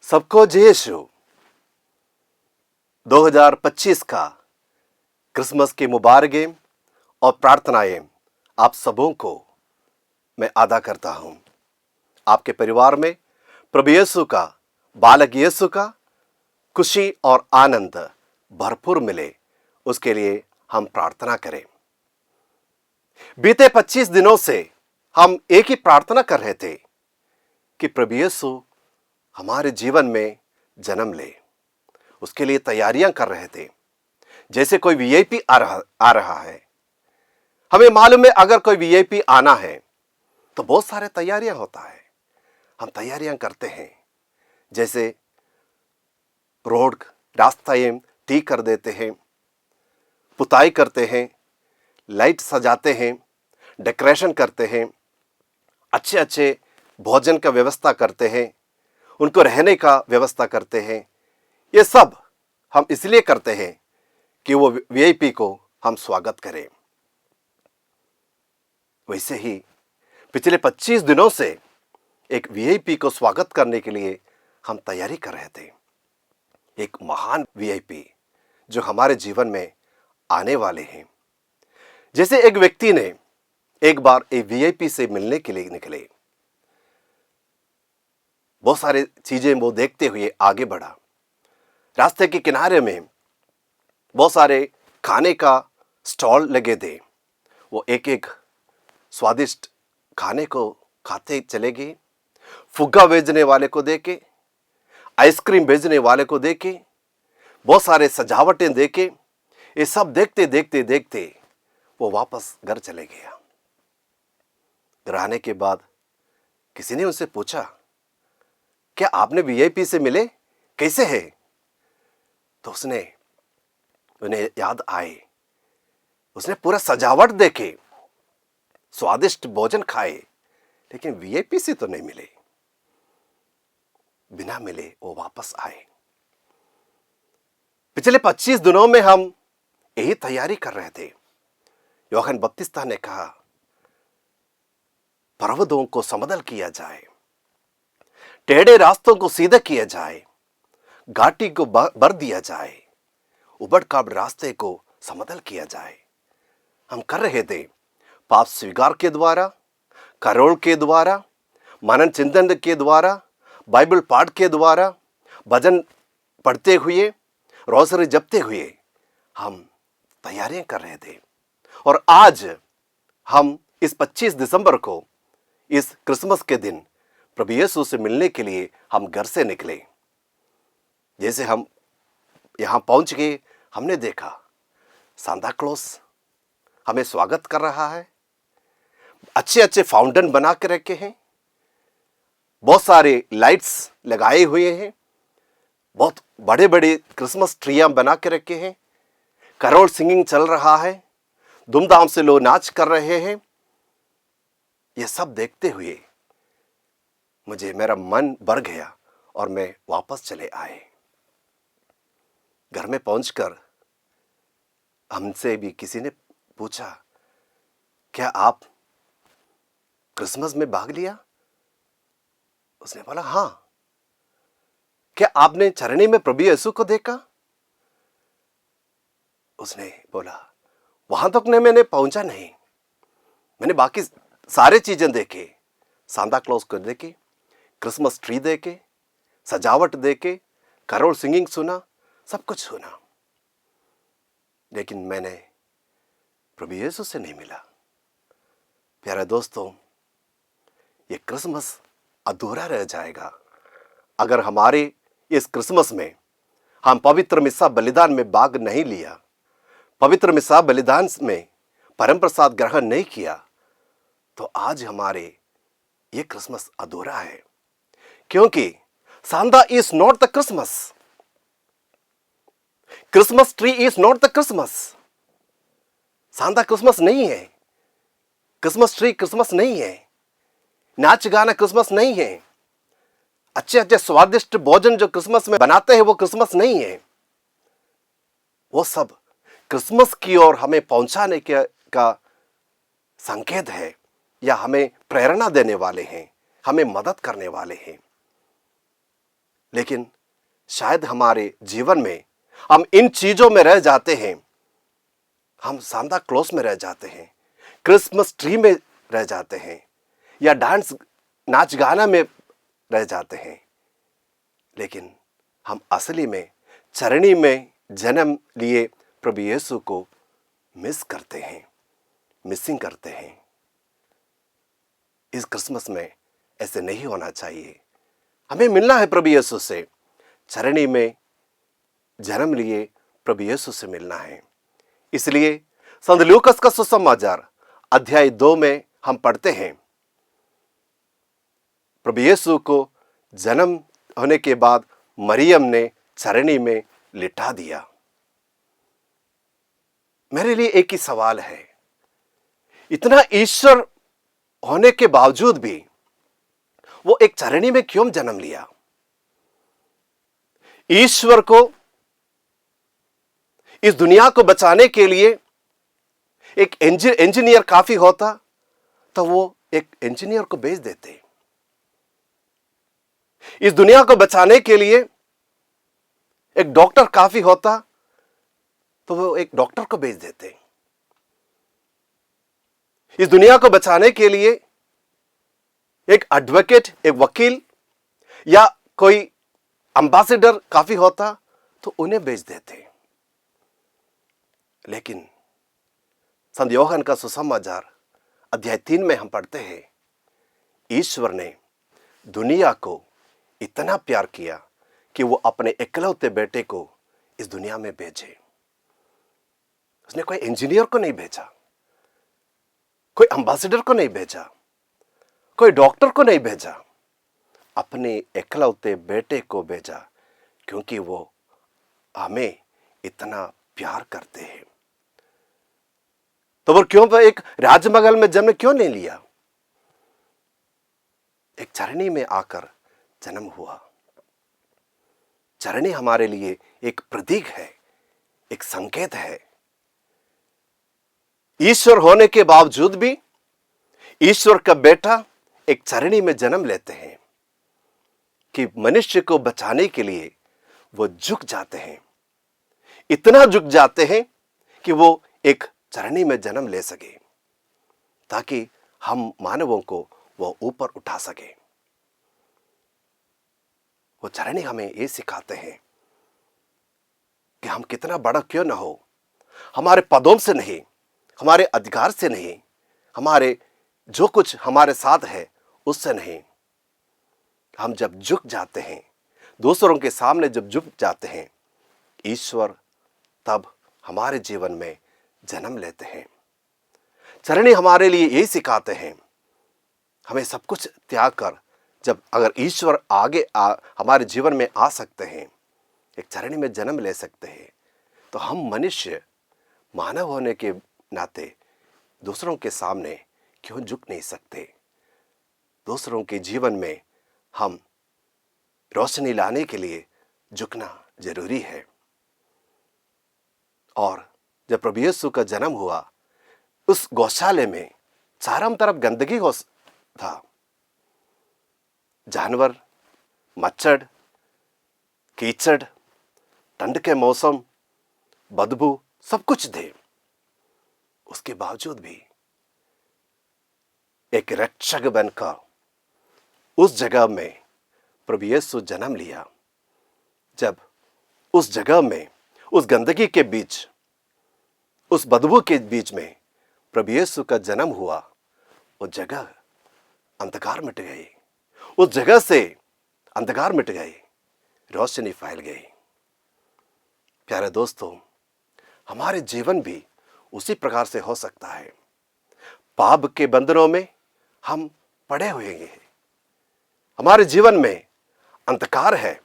सबको जय यीशु। 2025 का क्रिसमस की मुबारकें और प्रार्थनाएं आप सबों को मैं अदा करता हूं। आपके परिवार में प्रभु यीशु का, बालक यीशु का खुशी और आनंद भरपूर मिले, उसके लिए हम प्रार्थना करें। बीते 25 दिनों से हम एक ही प्रार्थना कर रहे थे कि प्रभु यीशु हमारे जीवन में जन्म ले। उसके लिए तैयारियां कर रहे थे, जैसे कोई वीआईपी आ रहा है। हमें मालूम है अगर कोई वीआईपी आना है तो बहुत सारे तैयारियां होता है। हम तैयारियां करते हैं, जैसे रोड रास्ते ठीक कर देते हैं, पुताई करते हैं, लाइट सजाते हैं, डेकोरेशन करते हैं, अच्छे अच्छे भोजन का व्यवस्था करते हैं, उनको रहने का व्यवस्था करते हैं। ये सब हम इसलिए करते हैं कि वो वीआईपी को हम स्वागत करें। वैसे ही पिछले 25 दिनों से एक वीआईपी को स्वागत करने के लिए हम तैयारी कर रहे थे। एक महान वीआईपी जो हमारे जीवन में आने वाले हैं। जैसे एक व्यक्ति ने एक बार एक वीआईपी से मिलने के लिए निकले, बहुत सारी चीजें वो देखते हुए आगे बढ़ा। रास्ते के किनारे में बहुत सारे खाने का स्टॉल लगे थे। वो एक एक स्वादिष्ट खाने को खाते चले गए। फुग्गा बेचने वाले को देखे, आइसक्रीम बेचने वाले को देखे, बहुत सारे सजावटें देखे। ये सब देखते देखते देखते वो वापस घर चले गया। घर आने के बाद किसी ने उनसे पूछा, क्या आपने वीआईपी से मिले, कैसे है? तो उन्हें याद आए, उसने पूरा सजावट देखे, स्वादिष्ट भोजन खाए, लेकिन वीआईपी से तो नहीं मिले। बिना मिले वो वापस आए। पिछले 25 दिनों में हम यही तैयारी कर रहे थे। यूहन्ना बपतिस्ता ने कहा, पर्वतों को समतल किया जाए, टेढ़े रास्तों को सीधा किया जाए, घाटी को भर दिया जाए, उबड़ खाबड़ रास्ते को समतल किया जाए। हम कर रहे थे पाप स्वीकार के द्वारा, करोल के द्वारा, मनन चिंतन के द्वारा, बाइबल पाठ के द्वारा, भजन पढ़ते हुए, रोज़री जपते हुए हम तैयारियां कर रहे थे। और आज हम इस 25 दिसंबर को, इस क्रिसमस के दिन प्रभु यीशु से मिलने के लिए हम घर से निकले। जैसे हम यहाँ पहुँच गए, हमने देखा सांता क्लॉस हमें स्वागत कर रहा है। अच्छे अच्छे फाउंटेन बना के रखे हैं, बहुत सारे लाइट्स लगाए हुए हैं, बहुत बड़े बड़े क्रिसमस ट्रियां बना के रखे हैं, कैरोल सिंगिंग चल रहा है, धूमधाम से लोग नाच कर रहे हैं। ये सब देखते हुए मेरा मन भर गया और मैं वापस चले आए। घर में पहुंचकर हमसे भी किसी ने पूछा, क्या आप क्रिसमस में भाग लिया? उसने बोला, हाँ। क्या आपने चरणी में प्रभु यीशु को देखा? उसने बोला, वहां तक मैंने पहुंचा नहीं, मैंने बाकी सारे चीजें देखे, सांता क्लॉस को देखे, क्रिसमस ट्री देखे, सजावट देखे, कैरोल सिंगिंग सुना, सब कुछ सुना, लेकिन मैंने प्रभु यीशु से नहीं मिला। प्यारे दोस्तों, ये क्रिसमस अधूरा रह जाएगा अगर हमारे इस क्रिसमस में हम पवित्र मिस्सा बलिदान में भाग नहीं लिया, पवित्र मिस्सा बलिदान में परम प्रसाद ग्रहण नहीं किया, तो आज हमारे ये क्रिसमस अधूरा है। क्योंकि Santa is not the Christmas, Christmas tree is not the Christmas. Santa Christmas नहीं है, क्रिसमस ट्री क्रिसमस नहीं है, नाच गाना क्रिसमस नहीं है, अच्छे अच्छे स्वादिष्ट भोजन जो क्रिसमस में बनाते हैं वो क्रिसमस नहीं है। वो सब क्रिसमस की ओर हमें पहुंचाने का संकेत है, या हमें प्रेरणा देने वाले हैं, हमें मदद करने वाले हैं। लेकिन शायद हमारे जीवन में हम इन चीजों में रह जाते हैं। हम सांता क्लॉज में रह जाते हैं, क्रिसमस ट्री में रह जाते हैं, या डांस नाच गाना में रह जाते हैं। लेकिन हम असली में चरणी में जन्म लिए प्रभु यीशु को मिस करते हैं, मिसिंग करते हैं। इस क्रिसमस में ऐसे नहीं होना चाहिए। हमें मिलना है प्रभु यीशु से, चरणी में जन्म लिए प्रभु यीशु से मिलना है। इसलिए संत लूकस का सुसमाचार अध्याय 2 में हम पढ़ते हैं, प्रभु यीशु को जन्म होने के बाद मरियम ने चरणी में लिटा दिया। मेरे लिए एक ही सवाल है, इतना ईश्वर होने के बावजूद भी वो एक चरणी में क्यों जन्म लिया? ईश्वर को इस दुनिया को बचाने के लिए एक इंजीनियर काफी होता तो वो एक इंजीनियर को भेज देते। इस दुनिया को बचाने के लिए एक डॉक्टर काफी होता तो वो एक डॉक्टर को भेज देते। इस दुनिया को बचाने के लिए एक एडवोकेट, एक वकील या कोई एम्बेसडर काफी होता तो उन्हें भेज देते। लेकिन संत यूहन्ना का सुसमाचार अध्याय 3 में हम पढ़ते हैं, ईश्वर ने दुनिया को इतना प्यार किया कि वो अपने इकलौते बेटे को इस दुनिया में भेजे। उसने कोई इंजीनियर को नहीं भेजा, कोई एम्बेसडर को नहीं भेजा, कोई डॉक्टर को नहीं भेजा, अपने इकलौते बेटे को भेजा, क्योंकि वो हमें इतना प्यार करते हैं। तो वो क्यों एक राजमहल में जन्म क्यों नहीं लिया? एक चरणी में आकर जन्म हुआ। चरणी हमारे लिए एक प्रतीक है, एक संकेत है। ईश्वर होने के बावजूद भी ईश्वर का बेटा एक चरणी में जन्म लेते हैं कि मनुष्य को बचाने के लिए वो झुक जाते हैं, इतना झुक जाते हैं कि वो एक चरणी में जन्म ले सके, ताकि हम मानवों को वो ऊपर उठा सके। वो चरणी हमें ये सिखाते हैं कि हम कितना बड़ा क्यों ना हो, हमारे पदों से नहीं, हमारे अधिकार से नहीं, हमारे जो कुछ हमारे साथ है उससे नहीं, हम जब झुक जाते हैं, दूसरों के सामने जब झुक जाते हैं, ईश्वर तब हमारे जीवन में जन्म लेते हैं। चरणी हमारे लिए यही सिखाते हैं, हमें सब कुछ त्याग कर जब अगर ईश्वर आगे हमारे जीवन में आ सकते हैं, एक चरणी में जन्म ले सकते हैं, तो हम मनुष्य मानव होने के नाते दूसरों के सामने क्यों झुक नहीं सकते? दूसरों के जीवन में हम रोशनी लाने के लिए झुकना जरूरी है। और जब प्रभु यीशु का जन्म हुआ, उस गौशाले में चारों तरफ गंदगी हो था, जानवर, मच्छर, कीचड़, ठंड के मौसम, बदबू, सब कुछ थे। उसके बावजूद भी एक रक्षक बनकर उस जगह में प्रभु यीशु जन्म लिया। जब उस जगह में, उस गंदगी के बीच, उस बदबू के बीच में प्रभु यीशु का जन्म हुआ, वो जगह अंधकार मिट गई, उस जगह से अंधकार मिट गई, रोशनी फैल गई। प्यारे दोस्तों, हमारे जीवन भी उसी प्रकार से हो सकता है। पाप के बंधनों में हम पड़े हुए हैं, हमारे जीवन में अंधकार है,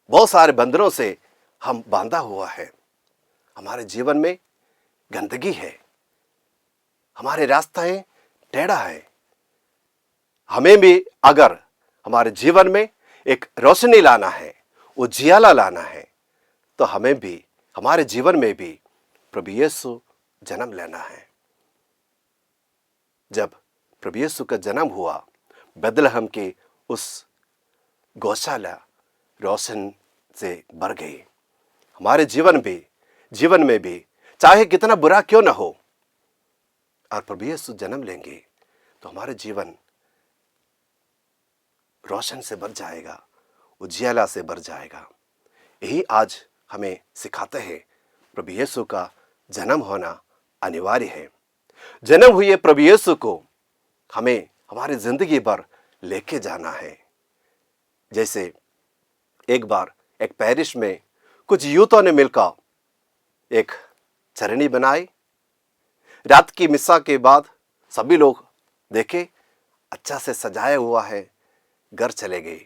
बहुत सारे बंधनों से हम बांधा हुआ है, हमारे जीवन में गंदगी है, हमारे रास्ते टेढ़ा है। हमें भी अगर हमारे जीवन में एक रोशनी लाना है, उजियाला लाना है, तो हमें भी हमारे जीवन में भी प्रभु यीशु जन्म लेना है। जब प्रभु यीशु का जन्म हुआ, बेथलेहम के उस गौशाला रोशन से भर गई। हमारे जीवन में भी चाहे कितना बुरा क्यों ना हो, और प्रभु यीशु जन्म लेंगे तो हमारे जीवन रोशन से भर जाएगा, उजियाला से भर जाएगा। यही आज हमें सिखाते हैं, प्रभु यीशु का जन्म होना अनिवार्य है। जन्म हुए प्रभु यीशु को हमें हमारी जिंदगी भर लेके जाना है। जैसे एक बार एक पेरिश में कुछ यूथों ने मिलकर एक चरनी बनाई। रात की मिसा के बाद सभी लोग देखे अच्छा से सजाया हुआ है, घर चले गए।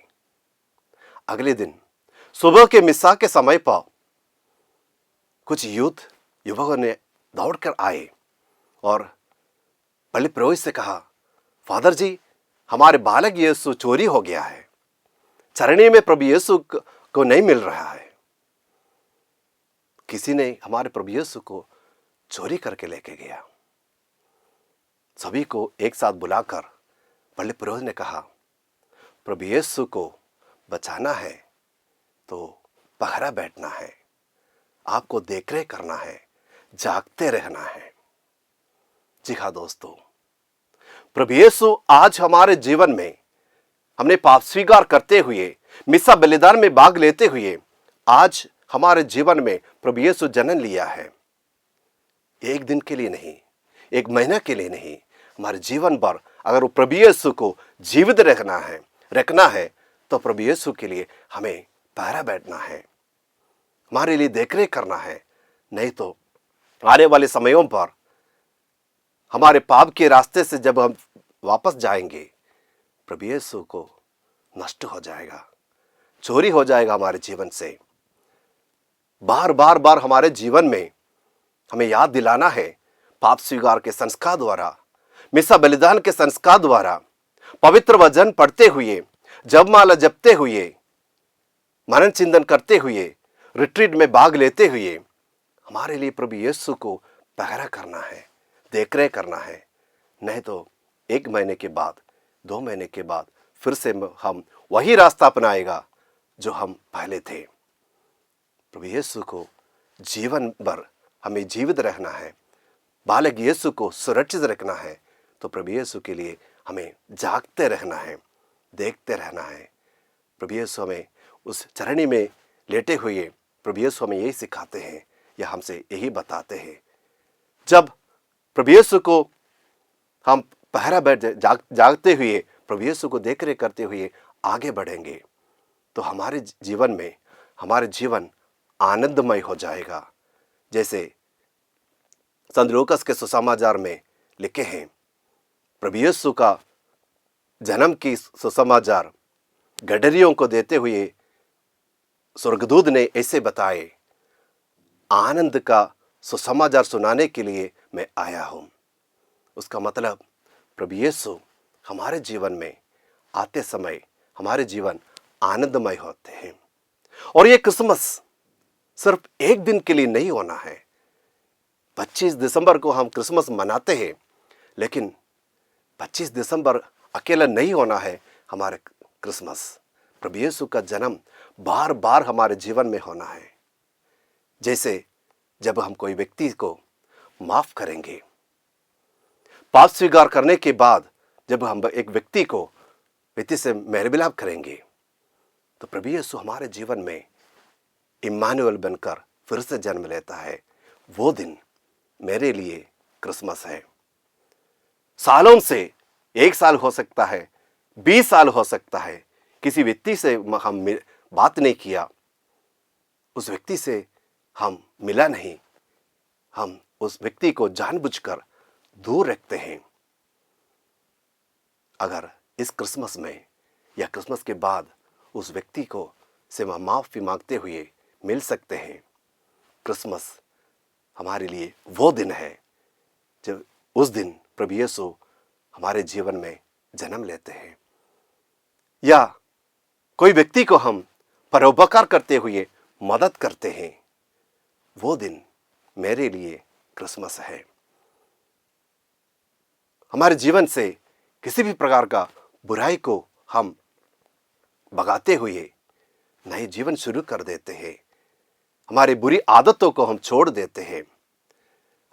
अगले दिन सुबह के मिसा के समय पर कुछ युवकों ने दौड़कर आए और पल्ली पुरोहित से कहा, फादर जी, हमारे बालक यीशु चोरी हो गया है, चरणी में प्रभु यीशु को नहीं मिल रहा है। किसी ने हमारे प्रभु यीशु को चोरी करके लेके गया। सभी को एक साथ बुलाकर पल्ली पुरोहित ने कहा, प्रभु यीशु को बचाना है तो पहरा बैठना है, आपको देखरेख करना है, जागते रहना है। जी हाँ दोस्तों, प्रभु यीशु आज हमारे जीवन में हमने पाप स्वीकार करते हुए, मिसा बलिदान में भाग लेते हुए आज हमारे जीवन में प्रभु यीशु जन्म लिया है। एक दिन के लिए नहीं, एक महीना के लिए नहीं, हमारे जीवन भर अगर वो प्रभु यीशु को जीवित रखना है तो प्रभु यीशु के लिए हमें पहरा बैठना है, हमारे लिए देखरेख करना है। नहीं तो आने वाले समयों पर हमारे पाप के रास्ते से जब हम वापस जाएंगे, प्रभु यीशु को नष्ट हो जाएगा, चोरी हो जाएगा हमारे जीवन से। बार हमारे जीवन में हमें याद दिलाना है, पाप स्वीकार के संस्कार द्वारा, मिसा बलिदान के संस्कार द्वारा, पवित्र वचन पढ़ते हुए, जपमाला जपते हुए, मनन चिंतन करते हुए, रिट्रीट में भाग लेते हुए हमारे लिए प्रभु यीशु को पहरा करना है, देखरेख करना है। नहीं तो एक महीने के बाद, 2 महीने के बाद फिर से हम वही रास्ता अपनाएगा जो हम पहले थे। प्रभु यीशु को जीवन भर हमें जीवित रहना है, बालक यीशु को सुरक्षित रखना है, तो प्रभु यीशु के लिए हमें जागते रहना है, देखते रहना है। प्रभु यीशु हमें उस चरणी में लेटे हुए प्रभु यीशु हमें यही सिखाते हैं या हमसे यही बताते हैं। जब प्रभु यीशु को हम पहरा बैठ जागते हुए प्रभु यीशु को देखरेख करते हुए आगे बढ़ेंगे तो हमारे जीवन में हमारे जीवन आनंदमय हो जाएगा। जैसे संत लूकास के सुसमाचार में लिखे हैं, प्रभु यीशु का जन्म की सुसमाचार गडरियों को देते हुए स्वर्गदूत ने ऐसे बताए, आनंद का सुसमाचार सुनाने के लिए मैं आया हूं। उसका मतलब प्रभु यीशु हमारे जीवन में आते समय हमारे जीवन आनंदमय होते हैं। और ये क्रिसमस सिर्फ एक दिन के लिए नहीं होना है। 25 दिसंबर को हम क्रिसमस मनाते हैं, लेकिन 25 दिसंबर अकेला नहीं होना है हमारे क्रिसमस। प्रभु यीशु का जन्म बार बार हमारे जीवन में होना है। जैसे जब हम कोई व्यक्ति को माफ करेंगे, पाप स्वीकार करने के बाद जब हम एक व्यक्ति से मेलमिलाप करेंगे, तो प्रभु यीशु हमारे जीवन में इम्मानुएल बनकर फिर से जन्म लेता है। वो दिन मेरे लिए क्रिसमस है। सालों से 1 साल हो सकता है, 20 साल हो सकता है, किसी व्यक्ति से हम बात नहीं किया, उस व्यक्ति से हम मिला नहीं, हम उस व्यक्ति को जानबूझकर दूर रखते हैं। अगर इस क्रिसमस में या क्रिसमस के बाद उस व्यक्ति को से माफ़ी मांगते हुए मिल सकते हैं, क्रिसमस हमारे लिए वो दिन है जब उस दिन प्रभु यीशु हमारे जीवन में जन्म लेते हैं। या कोई व्यक्ति को हम परोपकार करते हुए मदद करते हैं, वो दिन मेरे लिए क्रिसमस है। हमारे जीवन से किसी भी प्रकार का बुराई को हम भगाते हुए नए जीवन शुरू कर देते हैं। हमारी बुरी आदतों को हम छोड़ देते हैं।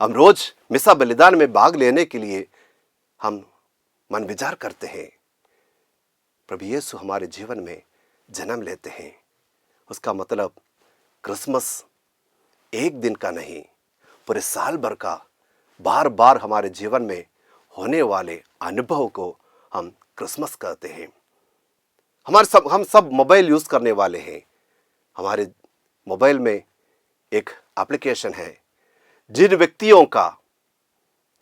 हम रोज मिसा बलिदान में भाग लेने के लिए हम मन विचार करते हैं। प्रभु यीशु हमारे जीवन में जन्म लेते हैं। उसका मतलब क्रिसमस एक दिन का नहीं, पूरे साल भर का बार बार हमारे जीवन में होने वाले अनुभव को हम क्रिसमस कहते हैं। हम सब मोबाइल यूज करने वाले हैं। हमारे मोबाइल में एक एप्लीकेशन है। जिन व्यक्तियों का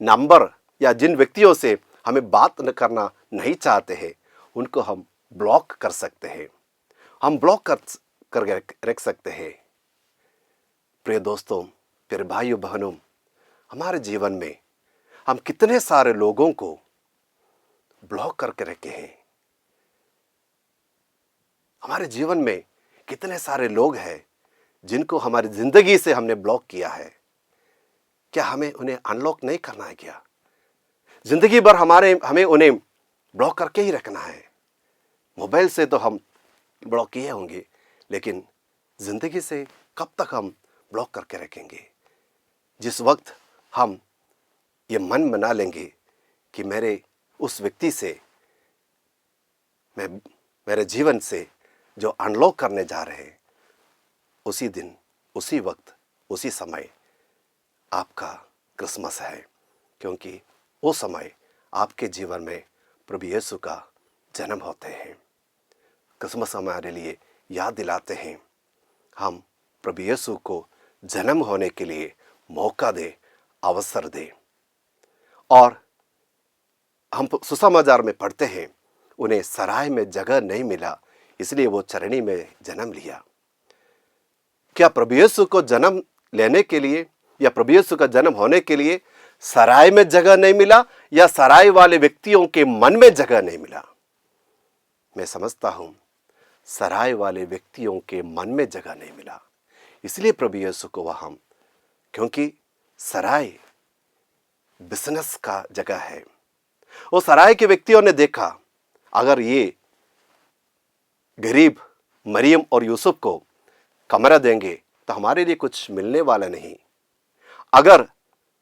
नंबर या जिन व्यक्तियों से हमें बात न करना नहीं चाहते हैं, उनको हम ब्लॉक कर सकते हैं। हम ब्लॉक कर रख सकते हैं। प्रिय दोस्तों, प्रिय भाइयों बहनों, हमारे जीवन में हम कितने सारे लोगों को ब्लॉक करके रखे हैं। हमारे जीवन में कितने सारे लोग हैं जिनको हमारी जिंदगी से हमने ब्लॉक किया है। क्या हमें उन्हें अनलॉक नहीं करना है? क्या जिंदगी भर हमें उन्हें ब्लॉक करके ही रखना है? मोबाइल से तो हम ब्लॉक किए होंगे, लेकिन जिंदगी से कब तक हम ब्लॉक करके रखेंगे? जिस वक्त हम ये मन बना लेंगे कि मेरे उस व्यक्ति से, मेरे जीवन से जो अनलॉक करने जा रहे हैं, उसी दिन, उसी वक्त, उसी समय आपका क्रिसमस है। क्योंकि वो समय आपके जीवन में प्रभु यीशु का जन्म होते हैं। क्रिसमस हमारे लिए याद दिलाते हैं, हम प्रभु यीशु को जन्म होने के लिए मौका दे, अवसर दे। और हम सुसमाचार में पढ़ते हैं, उन्हें सराय में जगह नहीं मिला, इसलिए वो चरनी में जन्म लिया। क्या प्रभु यीशु को जन्म लेने के लिए या प्रभु यीशु का जन्म होने के लिए सराय में जगह नहीं मिला, या सराय वाले व्यक्तियों के मन में जगह नहीं मिला? मैं समझता हूं सराय वाले व्यक्तियों के मन में जगह नहीं मिला, इसलिए प्रभु यीशु को वहां, क्योंकि सराय बिजनेस का जगह है। वो सराय के व्यक्तियों ने देखा, अगर ये गरीब मरियम और यूसुफ को कमरा देंगे तो हमारे लिए कुछ मिलने वाला नहीं। अगर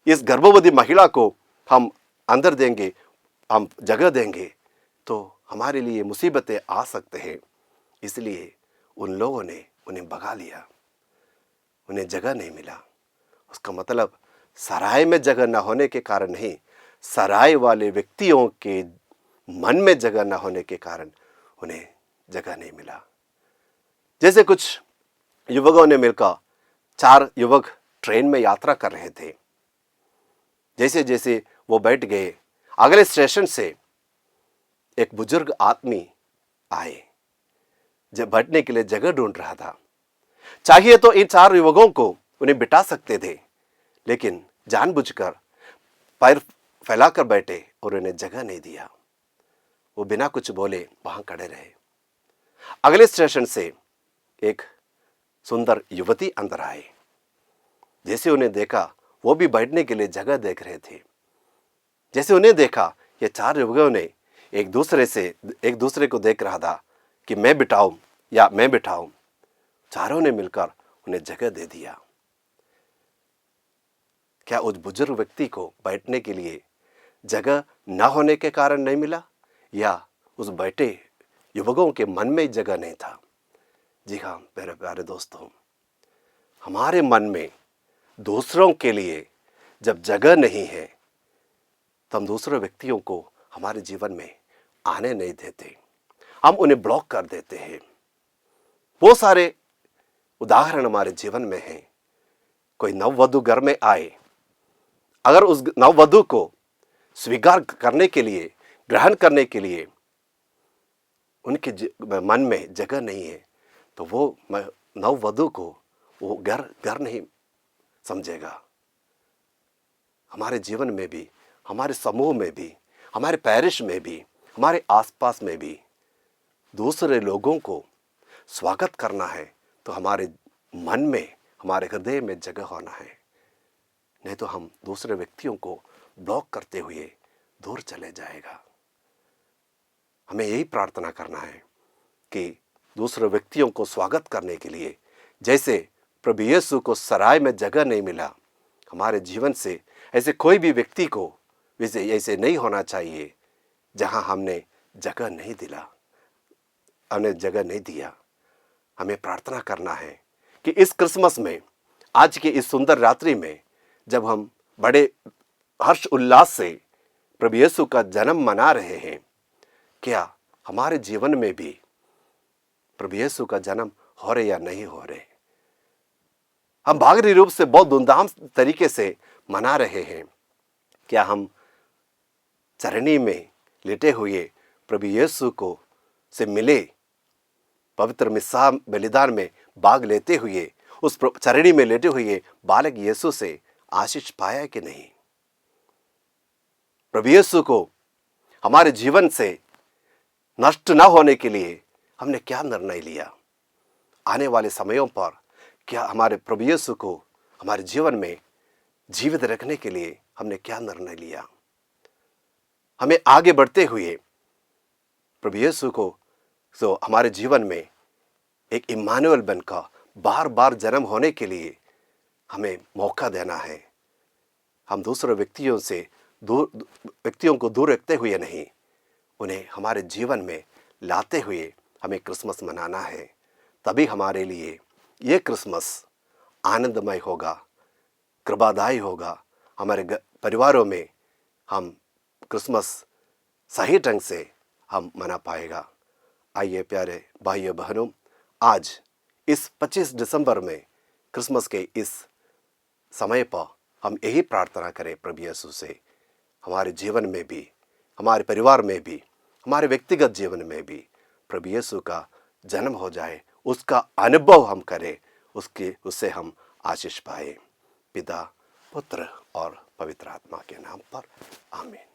इस गर्भवती महिला को हम अंदर देंगे, हम जगह देंगे, तो हमारे लिए मुसीबतें आ सकते हैं। इसलिए उन लोगों ने उन्हें भगा लिया, उन्हें जगह नहीं मिला। उसका मतलब सराय में जगह न होने के कारण नहीं, सराय वाले व्यक्तियों के मन में जगह न होने के कारण उन्हें जगह नहीं मिला। जैसे कुछ युवकों ने मिलकर, 4 युवक ट्रेन में यात्रा कर रहे थे। जैसे जैसे वो बैठ गए, अगले स्टेशन से एक बुजुर्ग आदमी आए, जब बैठने के लिए जगह ढूंढ रहा था। चाहिए तो इन 4 युवकों को उन्हें बिठा सकते थे, लेकिन जानबूझकर पैर फैलाकर बैठे और उन्हें जगह नहीं दिया। वो बिना कुछ बोले वहां खड़े रहे। अगले स्टेशन से एक सुंदर युवती अंदर आए। जैसे उन्हें देखा, वो भी बैठने के लिए जगह देख रहे थे। जैसे उन्हें देखा, ये 4 युवकों ने एक दूसरे को देख रहा था कि मैं बिठाऊं या मैं बिठाऊं। चारों ने मिलकर उन्हें जगह दे दिया। क्या उस बुजुर्ग व्यक्ति को बैठने के लिए जगह न होने के कारण नहीं मिला, या उस बैठे युवकों के मन में जगह नहीं था? जी हाँ मेरे प्यारे दोस्तों, हमारे मन में दूसरों के लिए जब जगह नहीं है, तो हम दूसरे व्यक्तियों को हमारे जीवन में आने नहीं देते, हम उन्हें ब्लॉक कर देते हैं। बहुत सारे उदाहरण हमारे जीवन में हैं। कोई नववधु घर में आए, अगर उस नववधु को स्वीकार करने के लिए, ग्रहण करने के लिए उनके मन में जगह नहीं है, तो वो नववधु को वो घर नहीं समझेगा। हमारे जीवन में भी, हमारे समूह में भी, हमारे पैरिश में भी, हमारे आसपास में भी दूसरे लोगों को स्वागत करना है, तो हमारे मन में, हमारे हृदय में जगह होना है। नहीं तो हम दूसरे व्यक्तियों को ब्लॉक करते हुए दूर चले जाएगा। हमें यही प्रार्थना करना है कि दूसरे व्यक्तियों को स्वागत करने के लिए, जैसे प्रभु यीशु को सराय में जगह नहीं मिला, हमारे जीवन से ऐसे कोई भी व्यक्ति को वैसे ऐसे नहीं होना चाहिए जहां हमने जगह नहीं दिला, हमने जगह नहीं दिया। हमें प्रार्थना करना है कि इस क्रिसमस में, आज की इस सुंदर रात्रि में, जब हम बड़े हर्ष उल्लास से प्रभु यीशु का जन्म मना रहे हैं, क्या हमारे जीवन में भी प्रभु यीशु का जन्म हो रहे या नहीं हो रहे? हम बाहरी रूप से बहुत धूमधाम तरीके से मना रहे हैं, क्या हम चरनी में लेटे हुए प्रभु यीशु को से मिले, पवित्र मिस्सा बलिदान में भाग लेते हुए उस चरनी में लेटे हुए बालक यीशु से आशीष पाया कि नहीं? प्रभु यीशु को हमारे जीवन से नष्ट न होने के लिए हमने क्या निर्णय लिया? आने वाले समयों पर क्या हमारे प्रभु यीशु को हमारे जीवन में जीवित रखने के लिए हमने क्या निर्णय लिया? हमें आगे बढ़ते हुए प्रभु यीशु को हमारे जीवन में एक इम्मानुएल बनकर बार बार जन्म होने के लिए हमें मौका देना है। हम दूसरे व्यक्तियों को दूर रखते हुए नहीं, उन्हें हमारे जीवन में लाते हुए हमें क्रिसमस मनाना है। तभी हमारे लिए ये क्रिसमस आनंदमय होगा, कृपादायी होगा। हमारे परिवारों में हम क्रिसमस सही ढंग से हम मना पाएगा। आइए प्यारे भाइयों बहनों, आज इस 25 दिसंबर में क्रिसमस के इस समय पर हम यही प्रार्थना करें प्रभु यीशु से, हमारे जीवन में भी, हमारे परिवार में भी, हमारे व्यक्तिगत जीवन में भी प्रभु यीशु का जन्म हो जाए, उसका अनुभव हम करें, उससे हम आशीष पाए। पिता, पुत्र और पवित्र आत्मा के नाम पर आमीन।